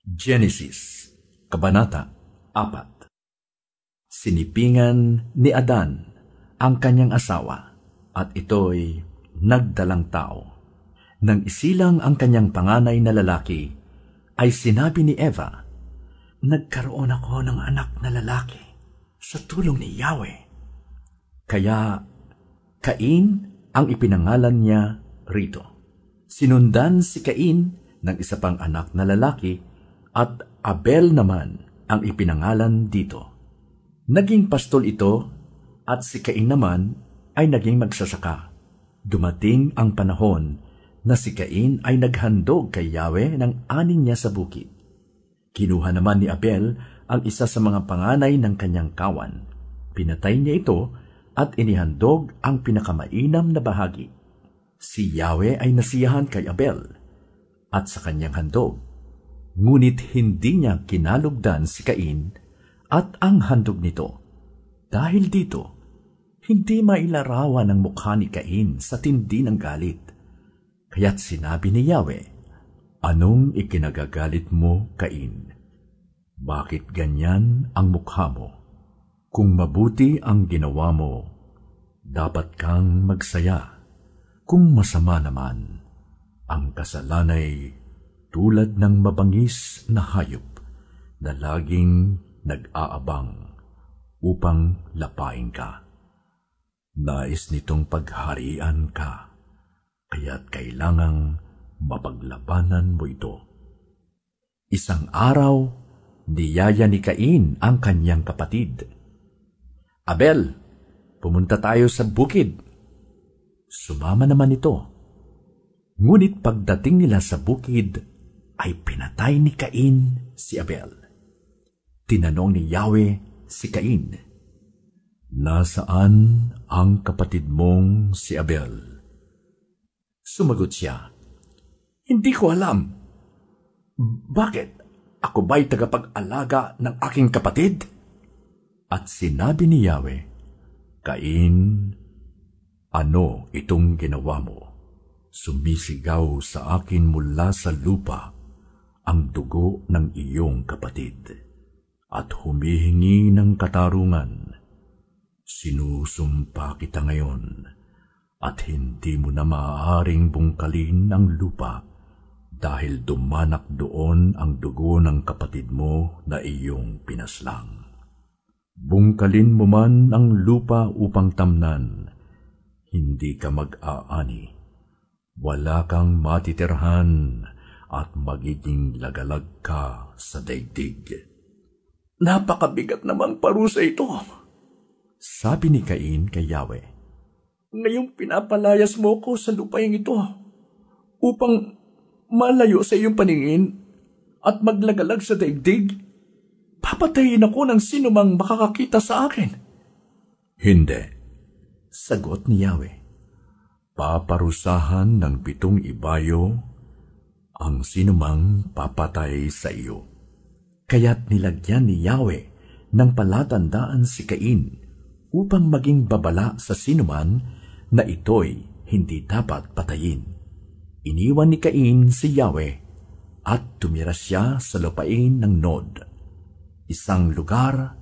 Genesis, Kabanata 4. Sinipingan ni Adan ang kanyang asawa, at ito'y nagdalang tao. Nang isilang ang kanyang panganay na lalaki, ay sinabi ni Eva, "Nagkaroon ako ng anak na lalaki sa tulong ni Yahweh." Kaya Cain ang ipinangalan niya rito. Sinundan si Cain ng isa pang anak na lalaki, at Abel naman ang ipinangalan dito. Naging pastol ito, at si Cain naman ay naging magsasaka. Dumating ang panahon na si Cain ay naghandog kay Yahweh ng aning niya sa bukid. Kinuha naman ni Abel ang isa sa mga panganay ng kanyang kawan. Pinatay niya ito at inihandog ang pinakamainam na bahagi. Si Yahweh ay nasiyahan kay Abel at sa kanyang handog. Ngunit hindi niya kinalugdan si Cain at ang handog nito. Dahil dito, hindi mailarawan ang mukha ni Cain sa tindi ng galit. Kaya't sinabi ni Yahweh, "Anong ikinagagalit mo, Cain? Bakit ganyan ang mukha mo? Kung mabuti ang ginawa mo, dapat kang magsaya. Kung masama naman, ang kasalanay tulad ng mabangis na hayop na laging nag-aabang upang lapain ka. Nais nitong pagharian ka, kaya't kailangang mapaglabanan mo ito." Isang araw, niyaya ni Cain ang kanyang kapatid. "Abel, pumunta tayo sa bukid." Sumama naman ito. Ngunit pagdating nila sa bukid, ay pinatay ni Cain si Abel. Tinanong ni Yahweh si Cain, "Nasaan ang kapatid mong si Abel?" Sumagot siya, "Hindi ko alam." "Bakit? Ako ba'y tagapag-alaga ng aking kapatid?" At sinabi ni Yahweh, "Cain, ano itong ginawa mo? Sumisigaw sa akin mula sa lupa ang dugo ng iyong kapatid at humihingi ng katarungan. Sinusumpa kita ngayon at hindi mo na maaaring bungkalin ang lupa dahil dumanak doon ang dugo ng kapatid mo na iyong pinaslang. Bungkalin mo man ang lupa upang tamnan, hindi ka mag-aani. Wala kang matitirhan at magiging lagalag ka sa daigdig." "Napakabigat namang parusa ito," sabi ni Cain kay Yahweh. "Ngayong pinapalayas mo ko sa lupaing ito upang malayo sa iyong paningin at maglagalag sa daigdig. Papatayin ako ng sinumang makakakita sa akin." "Hindi," sagot ni Yahweh. "Paparusahan ng 7 ibayo ang sinumang papatay sa iyo." Kaya't nilagyan ni Yahweh ng palatandaan si Cain upang maging babala sa sinuman na ito'y hindi dapat patayin. Iniwan ni Cain si Yahweh at tumira siya sa lupain ng Nod, isang lugar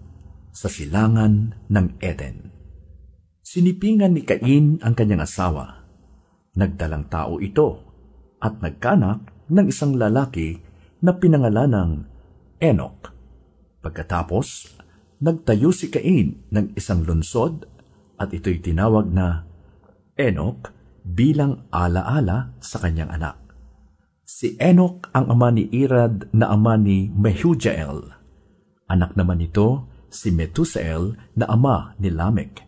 sa silangan ng Eden. Sinipingan ni Cain ang kanyang asawa. Nagdalang tao ito at nagkanak ng isang lalaki na pinangalanang Enoch. Pagkatapos, nagtayo si Cain ng isang lungsod at ito'y tinawag na Enoch bilang alaala sa kanyang anak. Si Enoch ang ama ni Irad na ama ni Mehujael. Anak naman nito si Metusael na ama ni Lamech.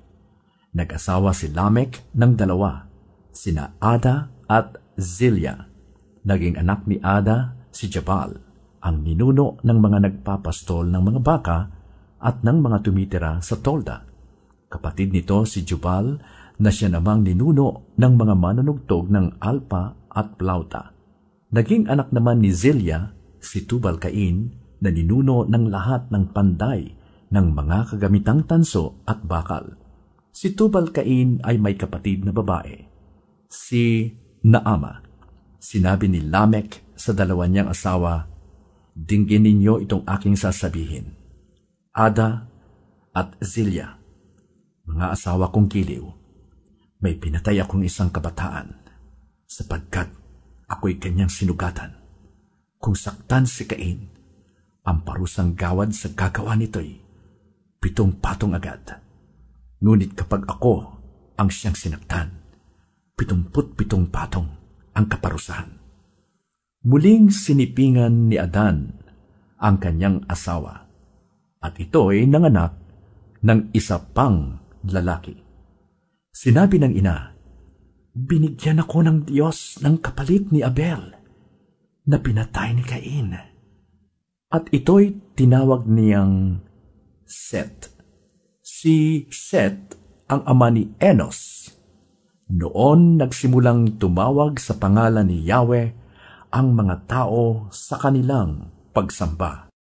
Nag-asawa si Lamech ng 2, sina Ada at Zilya. Naging anak ni Ada si Jabal, ang ninuno ng mga nagpapastol ng mga baka at ng mga tumitira sa tolda. Kapatid nito si Jubal na siya namang ninuno ng mga manunugtog ng alpa at plauta. Naging anak naman ni Zilya si Tubal-Cain na ninuno ng lahat ng panday ng mga kagamitang tanso at bakal. Si Tubal-Cain ay may kapatid na babae, si Naama. Sinabi ni Lamech sa 2 niyang asawa, Dinggin ninyo itong aking sasabihin. Ada at Zilya, mga asawa kong giliw, may pinatay akong isang kabataan sapagkat ako'y kanyang sinugatan. Kung saktan si Cain, ang parusang gawad sa gagawa nito'y 7 patong agad. Ngunit kapag ako ang siyang sinaktan, 77 patong ang kaparusahan. Muling sinipingan ni Adan ang kanyang asawa, at ito'y nanganak ng isa pang lalaki. Sinabi ng ina, binigyan ako ng Diyos ng kapalit ni Abel na pinatay ni Cain. At ito'y tinawag niyang Set. Si Set ang ama ni Enos. Noon nagsimulang tumawag sa pangalan ni Yahweh ang mga tao sa kanilang pagsamba.